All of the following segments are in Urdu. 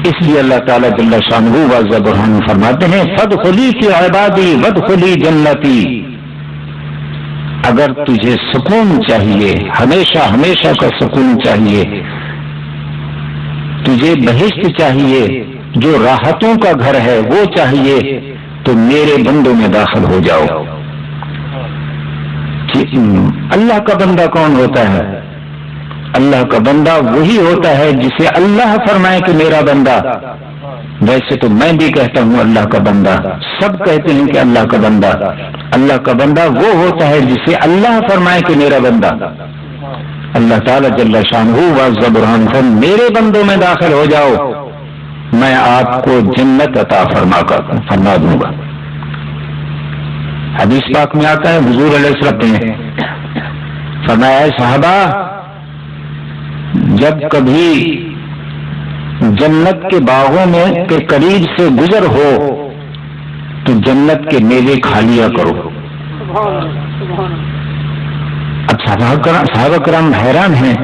اس لیے اللہ تعالیٰ جل شانہ واضح برہان فرماتے ہیں فادخلی فی عبادی وادخلی جنتی. اگر تجھے سکون چاہیے، ہمیشہ ہمیشہ کا سکون چاہیے، تجھے بہشت چاہیے جو راحتوں کا گھر ہے وہ چاہیے، تو میرے بندوں میں داخل ہو جاؤ. اللہ کا بندہ کون ہوتا ہے؟ اللہ کا بندہ وہی ہوتا ہے جسے اللہ فرمائے کہ میرا بندہ. ویسے تو میں بھی کہتا ہوں اللہ کا بندہ، سب کہتے ہیں کہ اللہ کا بندہ. اللہ کا بندہ وہ ہوتا ہے جسے اللہ فرمائے کہ میرا بندہ. اللہ تعالیٰ جل شانہ واضح برہان فرماتے ہیں میرے بندوں میں داخل ہو جاؤ، میں آپ کو جنت عطا فرما دوں گا. حدیث پاک میں آتا ہے حضور علیہ السلام نے فرمایا صحابہ جب کبھی جنت کے باغوں میں کے قریب سے گزر ہو تو جنت کے میوے کھا لیا کرو. اب صحابہ کرام حیران ہیں،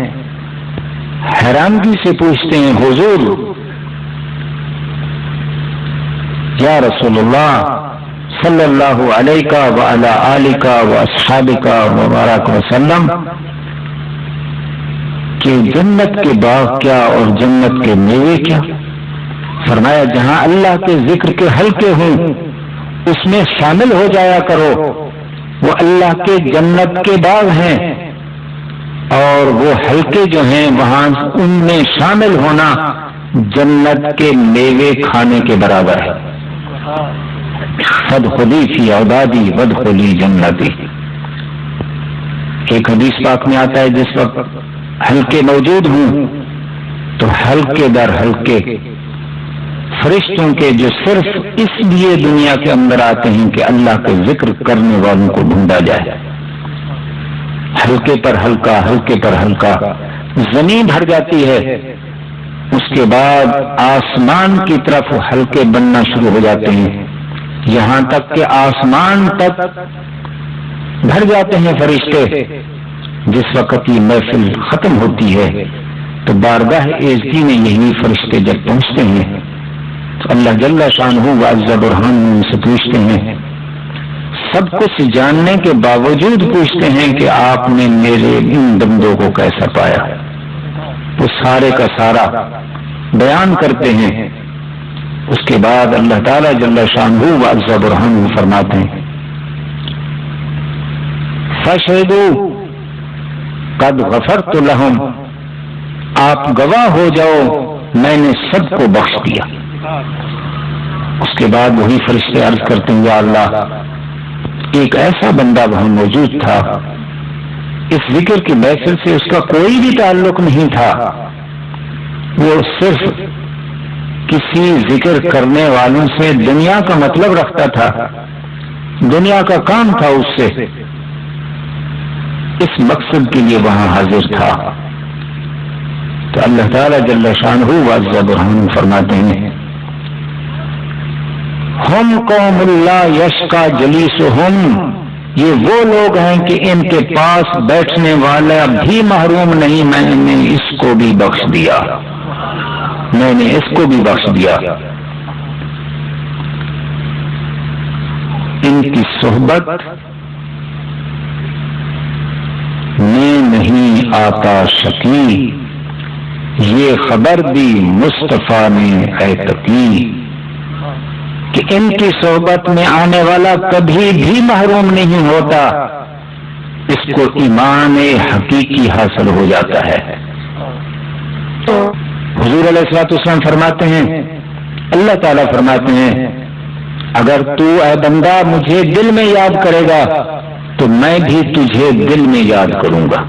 حیرانگی سے پوچھتے ہیں حضور یا رسول اللہ صلی اللہ علیہ وعلی آلہ واصحابہ وبارک وسلم کہ جنت کے باغ کیا اور جنت کے میوے کیا؟ فرمایا جہاں اللہ کے ذکر کے حلقے ہوں اس میں شامل ہو جایا کرو، وہ اللہ کے جنت کے باغ ہیں، اور وہ حلقے جو ہیں وہاں ان میں شامل ہونا جنت کے میوے کھانے کے برابر ہے. فادخلی فی عبادی وادخلی جنتی. ایک حدیث پاک میں آتا ہے جس وقت حلقے موجود ہوں تو حلقے در حلقے فرشتوں کے جو صرف اس لیے دنیا کے اندر آتے ہیں کہ اللہ کے ذکر کرنے والوں کو ڈھونڈا جائے، حلقے پر حلقہ حلقے پر حلقہ زمین بھر جاتی ہے. اس کے بعد آسمان کی طرف حلقے بننا شروع ہو جاتے ہیں، یہاں تک کہ آسمان تک بھر جاتے ہیں فرشتے. جس وقت یہ محفل ختم ہوتی ہے تو بارگاہ عزتی میں یہی فرشتے جب پہنچتے ہیں تو اللہ جل شانہ واضح برہان ان سے پوچھتے ہیں، سب کچھ جاننے کے باوجود پوچھتے ہیں کہ آپ نے میرے ان بندوں کو کیسا پایا؟ وہ سارے کا سارا بیان کرتے ہیں. اس کے بعد اللہ تعالیٰ جل شانہ واضح برہان فرماتے ہیں فاشهدوا قد غفرت لهم، آپ گواہ ہو جاؤ میں نے سب کو بخش دیا. اس کے بعد وہی فرشتے عرض کرتے ہیں یا اللہ ایک ایسا بندہ وہاں موجود تھا، اس ذکر کی محفل سے اس کا کوئی بھی تعلق نہیں تھا، وہ صرف کسی ذکر کرنے والوں سے دنیا کا مطلب رکھتا تھا، دنیا کا کام تھا، اس سے اس مقصد کے لیے وہاں حاضر تھا. تو اللہ تعالیٰ جل شانہ واضح برہان فرماتے ہیں ہم قوم لا یشقی جلیسہم، یہ وہ لوگ ہیں کہ ان کے پاس بیٹھنے والا بھی محروم نہیں، میں نے اس کو بھی بخش دیا، میں نے اس کو بھی بخش دیا. ان کی صحبت میں نہیں آتا شکی، یہ خبر دی مصطفیٰ نے اے تقی، کہ ان کی صحبت میں آنے والا کبھی بھی محروم نہیں ہوتا، اس کو ایمان حقیقی حاصل ہو جاتا ہے. حضور علیہ الصلوۃ والسلام فرماتے ہیں، اللہ تعالیٰ فرماتے ہیں اگر تو اے بندہ مجھے دل میں یاد کرے گا تو میں بھی تجھے دل میں یاد کروں گا.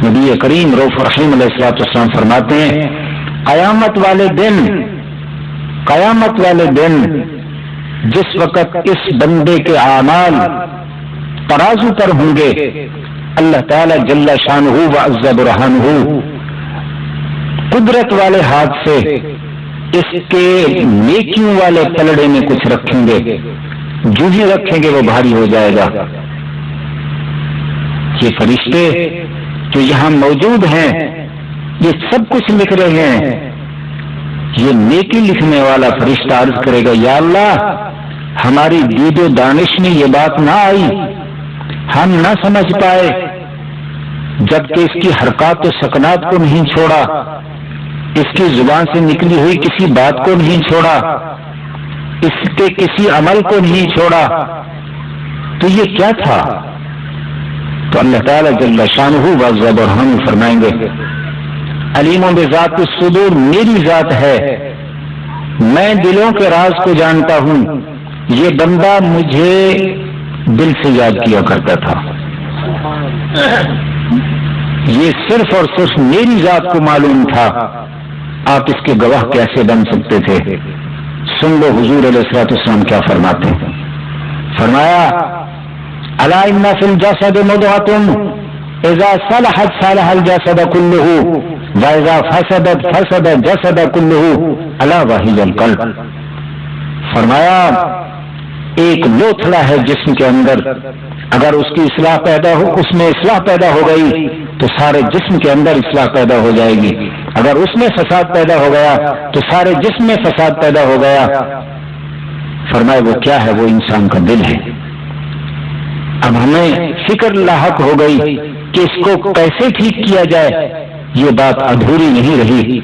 نبی کریم رؤوف رحیم علیہ الصلوۃ والسلام فرماتے ہیں قیامت والے دن جس وقت اس بندے کے اعمال ترازو پر ہوں گے، اللہ تعالی جل شانہ وعز برہانہ قدرت والے ہاتھ سے اس کے نیکیوں والے پلڑے میں کچھ رکھیں گے، جو ہی رکھیں گے وہ بھاری ہو جائے گا. یہ فرشتے جو یہاں موجود ہیں یہ سب کچھ لکھ رہے ہیں. یہ نیکی لکھنے والا فرشتہ عرض کرے گا یا اللہ ہماری دید و دانش میں یہ بات نہ آئی، ہم نہ سمجھ پائے، جبکہ اس کی حرکات و سکنات کو نہیں چھوڑا، اس کی زبان سے نکلی ہوئی کسی بات کو نہیں چھوڑا، اس کے کسی عمل کو نہیں چھوڑا، تو یہ کیا تھا؟ تو اللہ تعالیٰ جل شانہ و برہانہ فرمائیں گے علیم بذات الصدور، میری ذات ہے، میں دلوں کے راز کو جانتا ہوں، یہ بندہ مجھے دل سے یاد کیا کرتا تھا، یہ صرف اور صرف میری ذات کو معلوم تھا، آپ اس کے گواہ کیسے بن سکتے تھے؟ سن لو حضور علیہ الصلوۃ والسلام کیا فرماتے ہیں. فرمایا الا ان فی الجسد مضغۃ اذا صلحت صلح الجسد كله واذا فسدت فسد الجسد كله الا وهي القلب. فرمایا ایک لوتھڑا ہے جسم کے اندر، اگر اس کی اصلاح پیدا ہو، اس میں اصلاح پیدا ہو گئی تو سارے جسم کے اندر اصلاح پیدا ہو جائے گی، اگر اس میں فساد پیدا ہو گیا تو سارے جسم میں فساد پیدا ہو گیا. فرمایا وہ کیا ہے؟ وہ انسان کا دل ہے. اب ہمیں فکر لاحق ہو گئی کہ اس کو کیسے ٹھیک کیا جائے، یہ بات ادھوری نہیں رہی.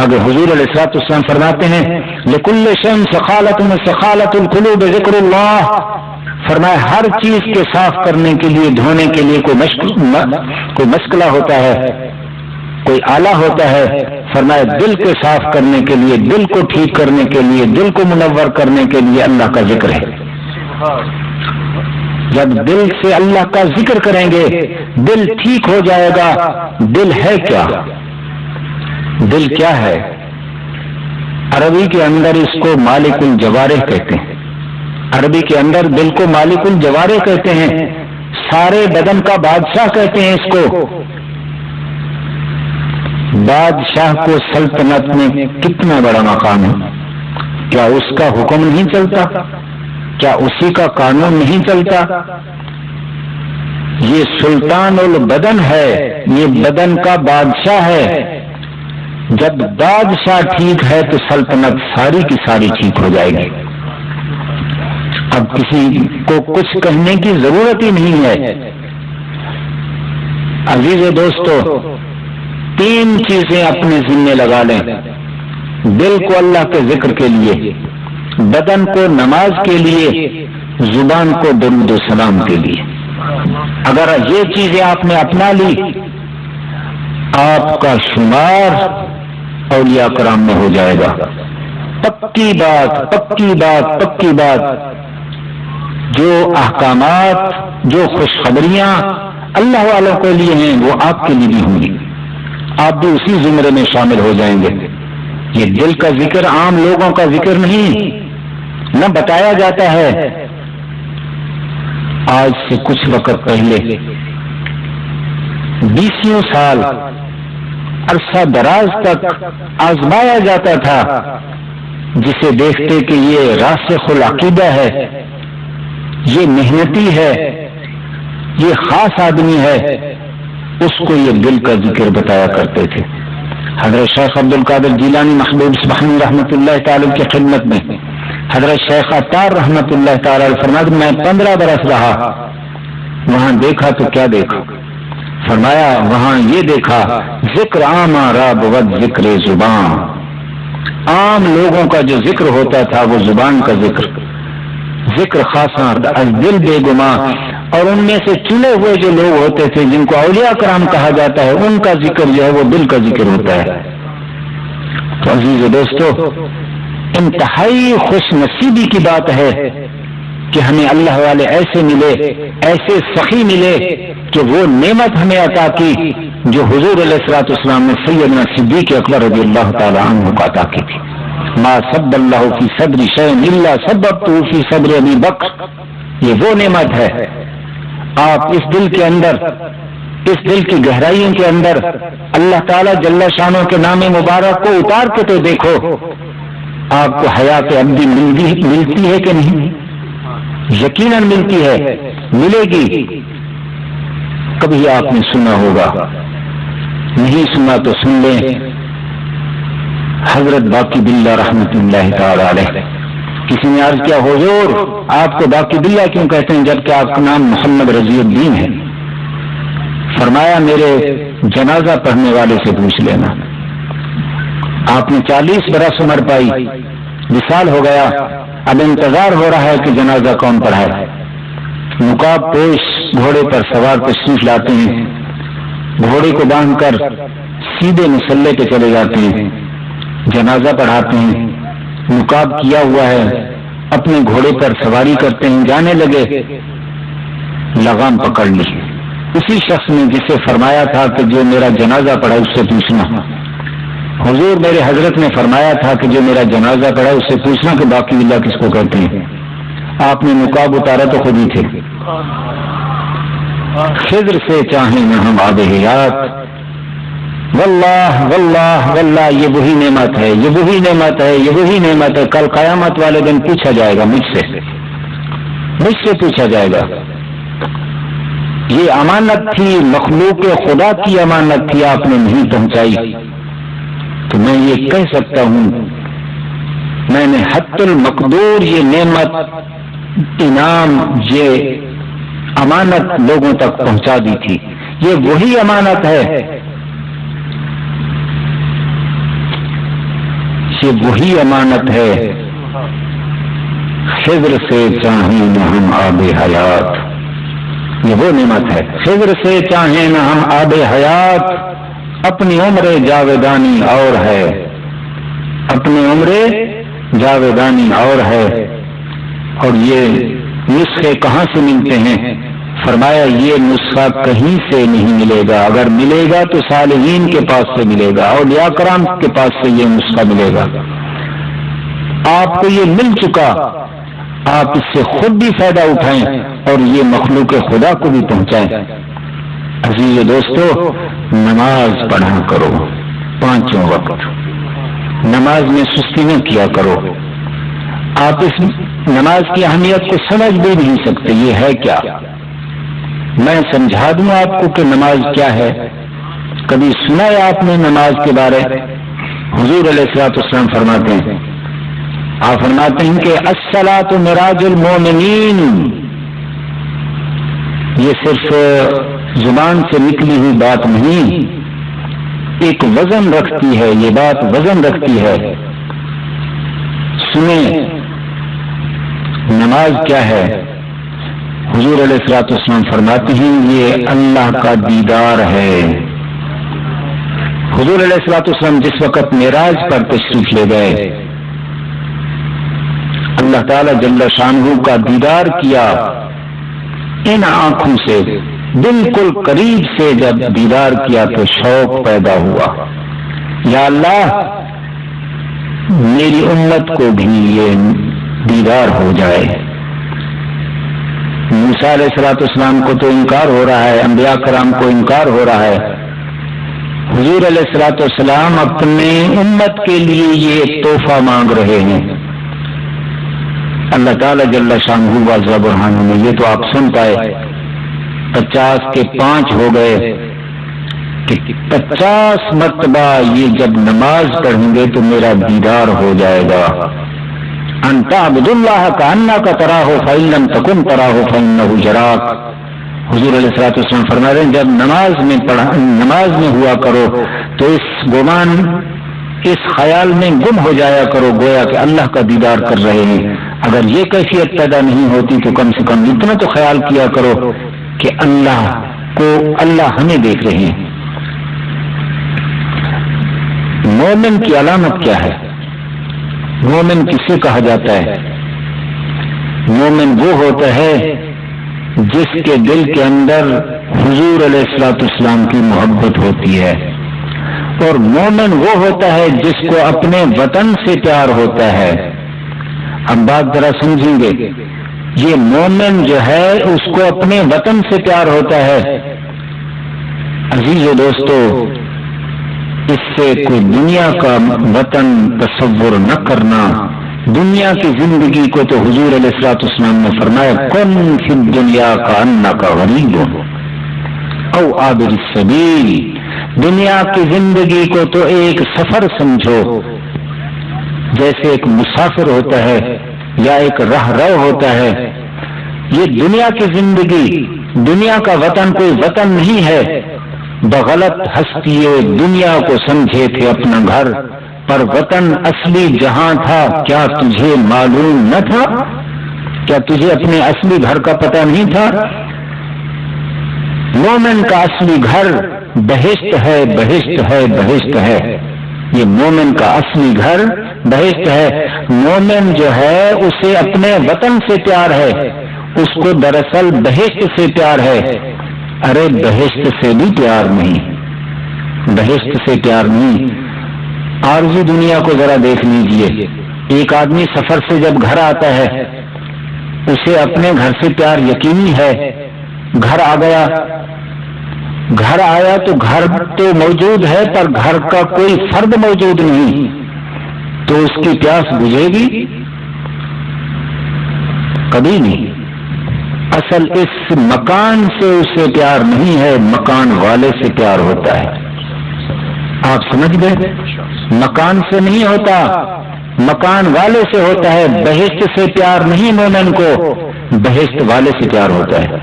آگے حضور علیہ الصلوۃ والسلام فرماتے ہیں لکل شیء سخالۃ سخالۃ القلوب ذکر اللہ. فرمایا ہر چیز کے صاف کرنے کے لیے، دھونے کے لیے کوئی مشکلہ ہوتا ہے، کوئی آلہ ہوتا ہے. فرمایا دل کے صاف کرنے کے لیے، دل کو ٹھیک کرنے کے لیے، دل کو منور کرنے کے لیے اللہ کا ذکر ہے. جب دل سے اللہ کا ذکر کریں گے دل ٹھیک ہو جائے گا. دل ہے کیا؟ دل کیا ہے؟ عربی کے اندر اس کو مالک الجوارح کہتے ہیں. عربی کے اندر دل کو مالک الجوارح کہتے ہیں، سارے بدن کا بادشاہ کہتے ہیں اس کو. بادشاہ کو سلطنت میں کتنا بڑا مقام ہے. کیا اس کا حکم نہیں چلتا؟ کیا اسی کا قانون نہیں چلتا؟ یہ سلطان البدن ہے، یہ بدن کا بادشاہ ہے. جب بادشاہ ٹھیک ہے تو سلطنت ساری کی ساری ٹھیک ہو جائے گی. اب کسی کو کچھ کہنے کی ضرورت ہی نہیں ہے. عزیز دوستو، 3 چیزیں اپنے ذمے لگا لیں. دل کو اللہ کے ذکر کے لیے، بدن کو نماز کے لیے، زبان کو درود و سلام کے لیے. اگر یہ چیزیں آپ نے اپنا لی آپ کا شمار اولیاء کرام میں ہو جائے گا. پکی بات پکی بات پکی بات. جو احکامات، جو خوشخبریاں اللہ والوں کے لیے ہیں وہ آپ کے لیے بھی ہوں گی، آپ بھی اسی زمرے میں شامل ہو جائیں گے. یہ دل کا ذکر عام لوگوں کا ذکر نہیں، نہ بتایا جاتا ہے. آج سے کچھ وقت پہلے 20 سال عرصہ دراز تک آزمایا جاتا تھا، جسے دیکھتے کہ یہ راسخ العقیدہ ہے، یہ محنتی ہے، یہ خاص آدمی ہے، اس کو یہ دل کا ذکر بتایا کرتے تھے. حضرت شیخ عبد القادر جیلانی محبوب سبحانی رحمۃ اللہ تعالی کی خدمت میں حضرت شیخ عطار رحمۃ اللہ تعالی فرماتے میں 15 برس رہا، وہاں دیکھا تو کیا دیکھا؟ فرمایا وہاں یہ دیکھا ذکر عام راب و ذکر زبان. عام لوگوں کا جو ذکر ہوتا تھا وہ زبان کا ذکر خاصا از دل بے گما، اور ان میں سے چنے ہوئے جو لوگ ہوتے تھے جن کو اولیاء کرام کہا جاتا ہے ان کا ذکر جو ہے وہ دل کا ذکر ہوتا ہے. تو عزیز دوستو، انتہائی خوش نصیبی کی بات ہے کہ ہمیں اللہ والے ایسے ملے، ایسے سخی ملے کہ وہ نعمت ہمیں عطا کی جو حضور علیہ الصلوۃ والسلام نے سیدنا صدیق اکبر رضی اللہ تعالی عنہ کو عطا کی تھی. ما صب اللہ فی صدر شیء الا صببته فی صدر ابی بکر. یہ وہ نعمت ہے. آپ اس دل کے اندر، اس دل کی گہرائیوں کے اندر اللہ تعالی جل شانہ کے نام مبارک کو اتار کے تو دیکھو، آپ کو حیات ابدی ملتی ہے کہ نہیں؟ یقیناً ملتی ہے، ملے گی. کبھی آپ نے سنا ہوگا نہیں سنا تو سن لیں، حضرت باقی باللہ رحمۃ اللہ تعالی علیہ، کسی نے عرض کیا حضور آپ کو باقی باللہ کیوں کہتے ہیں جبکہ آپ کا نام محمد رضی الدین ہے؟ فرمایا میرے جنازہ پڑھنے والے سے پوچھ لینا، آپ نے 40 برس عمر پائی، وصال ہو گیا، اب انتظار ہو رہا ہے کہ جنازہ کون پڑھائے۔ نقاب پوش گھوڑے پر سوار تشریف لاتے ہیں، گھوڑے کو باندھ کر سیدھے مصلی پہ چلے جاتے ہیں، جنازہ پڑھاتے ہیں، نقاب کیا ہوا ہے، اپنے گھوڑے پر سواری کرتے ہیں، جانے لگے، لگام پکڑ لی اسی شخص نے جسے فرمایا تھا کہ جو میرا جنازہ پڑھا اس سے پوچھنا۔ حضور میرے حضرت نے فرمایا تھا کہ جو میرا جنازہ پڑھا اس سے پوچھنا کہ باقی باللہ کس کو کہتے ہیں۔ آپ نے نقاب اتارا تو خود ہی تھے۔ خضر سے چاہیں نہ ہم آب حیات، واللہ واللہ واللہ یہ وہی نعمت ہے، یہ وہی نعمت ہے، یہ وہی نعمت ہے۔ کل قیامت والے دن پوچھا جائے گا مجھ سے پوچھا جائے گا۔ یہ امانت تھی، مخلوق خدا کی امانت تھی، آپ نے نہیں پہنچائی، تو میں یہ کہہ سکتا ہوں میں نے حت المقدور یہ نعمت، انعام، یہ امانت لوگوں تک پہنچا دی تھی۔ یہ وہی امانت ہے، یہ وہی امانت ہے۔ خضر سے چاہیں نہ ہم آب حیات، یہ وہ نعمت ہے۔ خضر سے چاہیں نہ ہم آب حیات، اپنی عمر جاویدانی اور ہے، اپنی عمر جاویدانی اور ہے۔ اور یہ نسخے کہاں سے ملتے ہیں؟ فرمایا یہ نسخہ کہیں سے نہیں ملے گا، اگر ملے گا تو صالحین کے پاس سے ملے گا، اولیاء کرام کے پاس سے یہ نسخہ ملے گا۔ آپ کو یہ مل چکا، آپ اس سے خود بھی فائدہ اٹھائیں اور یہ مخلوق خدا کو بھی پہنچائیں۔ عزیز دوستو، نماز پڑھا کرو 5 وقت، نماز میں سستی نہ کیا کرو۔ آپ اس نماز کی اہمیت کو سمجھ بھی نہیں سکتے، یہ ہے کیا؟ میں سمجھا دوں آپ کو کہ نماز کیا ہے۔ کبھی سنا ہے آپ نے نماز کے بارے؟ حضور علیہ الصلوۃ والسلام فرماتے ہیں، آپ فرماتے ہیں کہ الصلاۃ معراج المومنین، یہ صرف زبان سے نکلی ہوئی بات نہیں، ایک وزن رکھتی ہے، یہ بات وزن رکھتی ہے۔ سنیں نماز کیا ہے؟ حضور علیہ الصلوۃ والسلام فرماتے ہیں یہ اللہ کا دیدار ہے۔ حضور علیہ الصلوۃ والسلام جس وقت معراج پر تشریف لے گئے، اللہ تعالی جل شانہ کا دیدار کیا، ان آنکھوں سے بالکل قریب سے جب دیدار کیا تو شوق پیدا ہوا، یا اللہ میری امت کو بھی یہ دیدار ہو جائے۔ موسیٰ علیہ الصلوۃ والسلام کو تو انکار ہو رہا ہے، انبیاء کرام کو انکار ہو رہا ہے، حضور علیہ الصلوۃ والسلام اپنے امت کے لیے یہ تحفہ مانگ رہے ہیں۔ اللہ تعالی جل شانہ واضح برہانہ میں یہ تو آپ سن پائے، 50 کے 5 ہو گئے کہ 50 مرتبہ یہ جب نماز پڑھیں گے تو میرا دیدار ہو جائے گا۔ ان تعبد اللہ کانک تراہ فإن لم تکن تراہ فإنہ یراک۔ حضور علیہ الصلوۃ والسلام فرما رہے ہیں جب نماز میں ہوا کرو تو اس گمان، اس خیال میں گم ہو جایا کرو گویا کہ اللہ کا دیدار کر رہے ہیں۔ اگر یہ کیفیت پیدا نہیں ہوتی تو کم سے کم اتنا تو خیال کیا کرو کہ اللہ ہمیں دیکھ رہے ہیں۔ مومن کی علامت کیا ہے؟ مومن کسے کہا جاتا ہے؟ مومن وہ ہوتا ہے جس کے دل کے اندر حضور علیہ الصلوۃ والسلام کی محبت ہوتی ہے، اور مومن وہ ہوتا ہے جس کو اپنے وطن سے پیار ہوتا ہے۔ اب بات ذرا سمجھیں گے، یہ مومن جو ہے اس کو اپنے وطن سے پیار ہوتا ہے۔ عزیز و دوستو، اس سے کوئی دنیا کا وطن تصور نہ کرنا۔ دنیا کی زندگی کو تو حضور علیہ الصلوۃ والسلام نے فرمایا کن فی الدنیا کانک غریب او عابر السبیل، دنیا کی زندگی کو تو ایک سفر سمجھو، جیسے ایک مسافر ہوتا ہے یا ایک راہ رو ہوتا ہے۔ یہ دنیا کی زندگی، دنیا کا وطن کوئی وطن نہیں ہے۔ بغلط ہستیے دنیا کو سمجھے تھے اپنا گھر، پر وطن اصلی جہاں تھا کیا تجھے معلوم نہ تھا؟ کیا تجھے اپنے اصلی گھر کا پتہ نہیں تھا؟ مومن کا اصلی گھر بہشت ہے، بہشت ہے، بہشت ہے۔ یہ مومن کا اصلی گھر بہشت ہے۔ مومن جو ہے اسے اپنے وطن سے پیار ہے، اس کو دراصل بہشت سے پیار ہے۔ ارے بہشت سے بھی پیار نہیں، بہشت سے پیار نہیں۔ عارضی دنیا کو ذرا دیکھ لیجئے، ایک آدمی سفر سے جب گھر آتا ہے اسے اپنے گھر سے پیار یقینی ہے۔ گھر آ گیا، گھر آیا تو گھر تو موجود ہے پر گھر کا کوئی فرد موجود نہیں، تو اس کی پیاس بجھے گی؟ کبھی نہیں۔ اصل اس مکان سے اسے پیار نہیں ہے، مکان والے سے پیار ہوتا ہے۔ آپ سمجھ گئے؟ مکان سے نہیں ہوتا، مکان والے سے ہوتا ہے۔ بہشت سے پیار نہیں مومن کو، بہشت والے سے پیار ہوتا ہے۔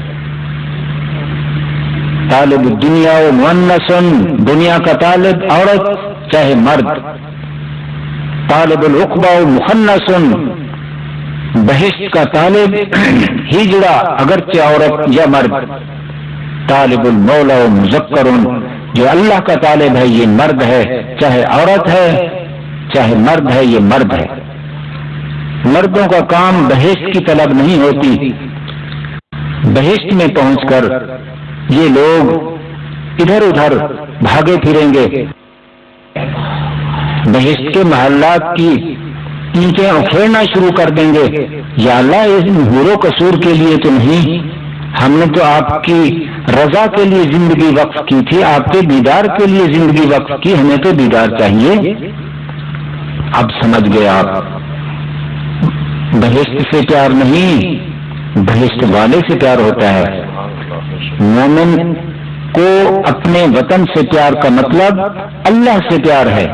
طالب الدنیا و مؤنث، دنیا کا طالب عورت چاہے مرد، طالب العقبہ و مخنث، بہشت کا طالب ہجڑا اگرچہ عورت یا مرد، طالب المولا و مذکر، جو اللہ کا طالب ہے یہ مرد ہے، چاہے عورت ہے چاہے مرد ہے، یہ مرد ہے۔ مردوں کا کام بہشت کی طلب نہیں ہوتی۔ بہشت میں پہنچ کر یہ لوگ ادھر ادھر بھاگے پھریں گے، بہشت کے محلات کی اینٹیں اکھیڑنا شروع کر دیں گے۔ یا اللہ اس حور و قصور کے لیے تو نہیں، ہم نے تو آپ کی رضا کے لیے زندگی وقف کی تھی، آپ کے دیدار کے لیے زندگی وقف کی، ہمیں تو دیدار چاہیے۔ اب سمجھ گئے آپ، بہشت سے پیار نہیں، بہشت والے سے پیار ہوتا ہے۔ مومن کو اپنے وطن سے پیار کا مطلب اللہ سے پیار ہے۔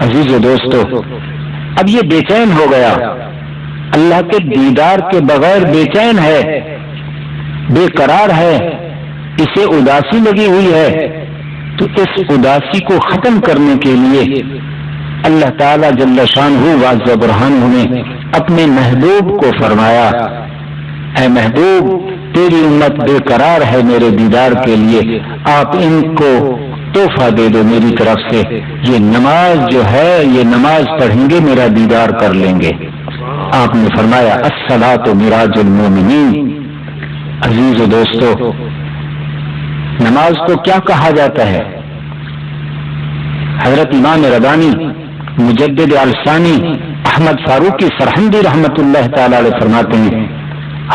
عزیز و دوستو، اب یہ بے چین ہو گیا، اللہ کے دیدار کے بغیر بے چین ہے، بے قرار ہے، اسے اداسی لگی ہوئی ہے۔ تو اس اداسی کو ختم کرنے کے لیے اللہ تعالیٰ جل شانہ واضح برہانہ نے اپنے محبوب کو فرمایا، اے محبوب تیری امت بے قرار ہے میرے دیدار کے لیے، آپ ان کو تحفہ دے دو میری طرف سے، یہ نماز جو ہے یہ نماز پڑھیں گے میرا دیدار کر لیں گے۔ آپ نے فرمایا الصلاۃ معراج المومنین۔ عزیز و دوستو، نماز کو کیا کہا جاتا ہے؟ حضرت امام ربانی مجدد الثانی احمد فاروقی سرہندی رحمت اللہ تعالی علیہ فرماتے ہیں،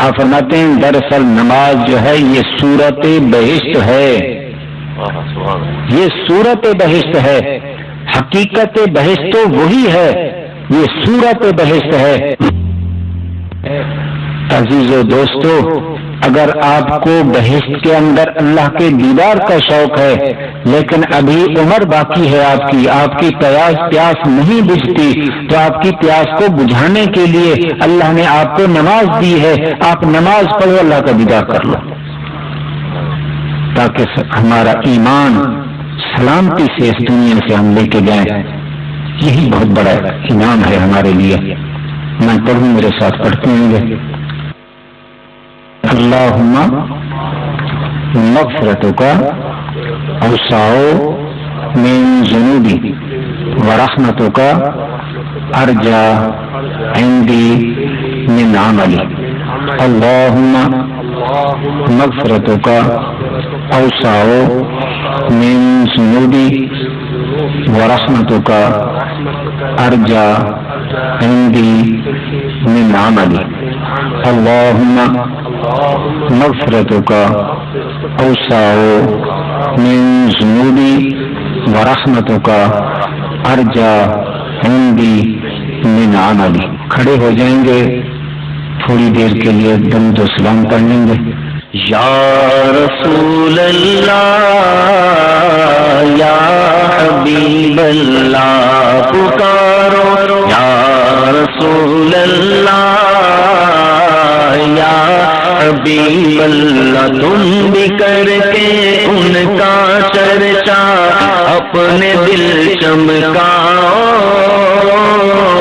آپ فرماتے ہیں دراصل نماز جو ہے یہ صورت بہشت ہے، یہ صورت بہشت ہے، حقیقت بہشت تو وہی ہے، یہ صورت بہشت ہے۔ عزیز و دوستو، اگر آپ کو بہشت کے اندر اللہ کے دیدار کا شوق ہے لیکن ابھی عمر باقی ہے آپ کی پیاس نہیں بجھتی، تو آپ کی پیاس کو بجھانے کے لیے اللہ نے آپ کو نماز دی ہے، آپ نماز پڑھو، اللہ کا دیدار کر لو، تاکہ ہمارا ایمان سلامتی سے اس دنیا سے ہم لے کے جائیں۔ یہی بہت بڑا انعام ہے ہمارے لیے۔ میں پڑھوں، میرے ساتھ پڑھتے ہیں گے۔ اللہم مغفرتک اوسع من ذنوبی ورحمتک ارجا عندی من عملی۔ اللہم مغفرتک اوسع من ذنوبی ورحمتک ارجا عندی من عملی۔ اللہم مغفرتک اوسع من ذنوبی ورحمتک ارجا عندی من عملی۔ کھڑے ہو جائیں گے، تھوڑی دیر کے لیے درود و سلام پڑھ لیں گے۔ یا رسول اللہ یا حبیب اللہ پکارو، یا رسول اللہ یا حبیب اللہ، تم بھی کر کے ان کا چرچا اپنے دل چمکاؤ،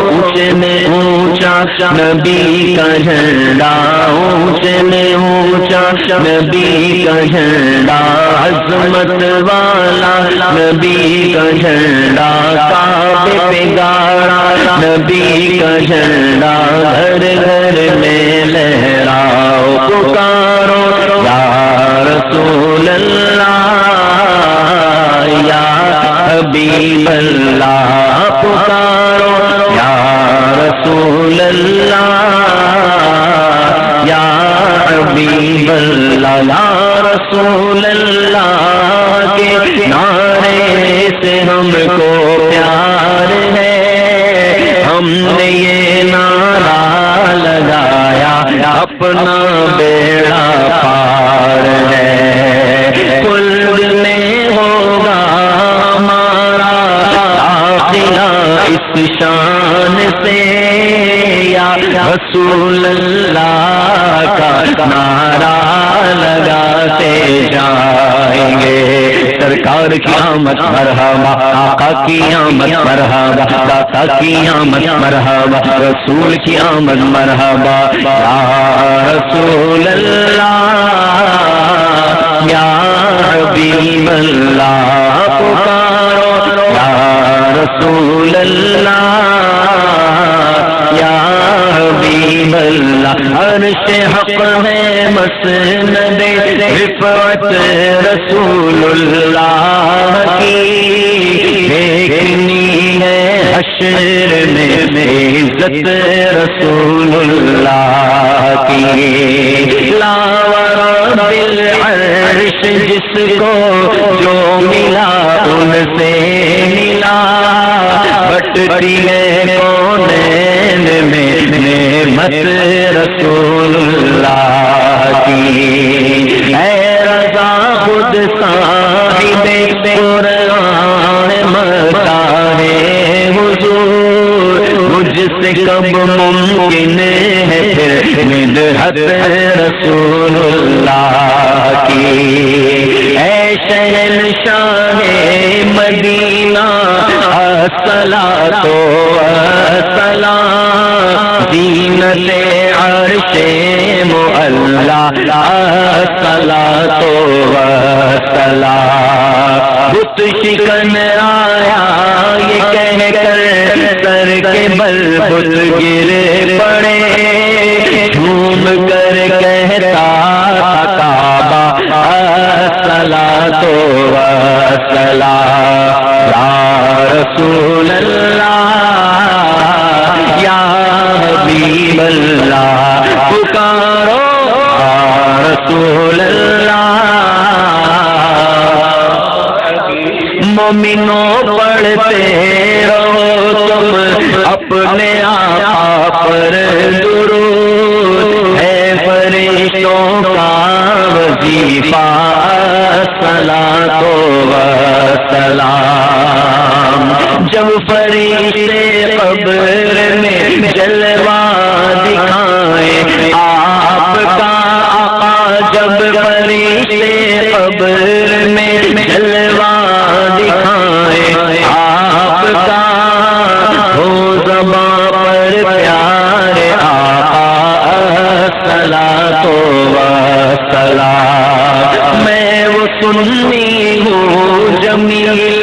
اونچے میں اونچا نبی کا جھنڈا، اونچے میں اونچا نبی کا جھنڈا، عظمت والا نبی کا جھنڈا، کعبے پہ گاڑا نبی کا جھنڈا، گھر گھر میں لہراؤ، پکارو یا رسول اللہ یا حبیب اللہ، پکارو یا رسول اللہ یا حبیب اللہ، یا رسول اللہ کے نعرے سے ہم کو پیار ہے، ہم نے یہ نعرہ لگایا اپنا بیڑا پار ہے، خلد میں ہوگا ہمارا داخلہ اس شان سے، یا رسول اللہ کا نعرہ لگاتے جائیں گے، سرکار کی آمد مرحبا، آقا کی آمد مرحبا، داتا کی آمد مرحبا، رسول کی آمد مرحبا، یا رسول اللہ یا حبیب اللہ، پکارو یا رسول اللہ یا حبیب اللہ، عرش حق ہے مسند رفعت رسول اللہ کی، دیکھنی ہے حشر میں عزت رسول اللہ کی، لا ورب العرش جس کو جو ملا ان سے ملا، بٹتی ہے کونین میں نعمت رسول اللہ کی، اے رضا خود صاحب قرآن مطاع حضور، مجھ سے کب ممکن ہے پھر مدحت رسول اللہ کی، اے شہنشاہ مدینہ الصلاۃ والسلام، زینت عرش معلا الصلاۃ والسلام، بت شکن آیا یہ کہہ کر سر کے بل بت گر پڑے، جھوم کر کہتا کعبہ الصلاۃ والسلام، یا رسول اللہ یا حبیب اللہ، پکارو یا رسول اللہ، مومنوں پڑھتے رہو تم اپنے آقا پر درود، ہے فرشتوں کا وظیفہ الصلاۃ والسلام، جب فرشتے قبر میں جلوہ دکھائیں آپ کا آقا، جب فرشتے قبر میں جلوہ دکھائیں آپ کا، ہو زباں پر پیارے آقا الصلاۃ والسلام، میں وہ سنی ہوں جمیل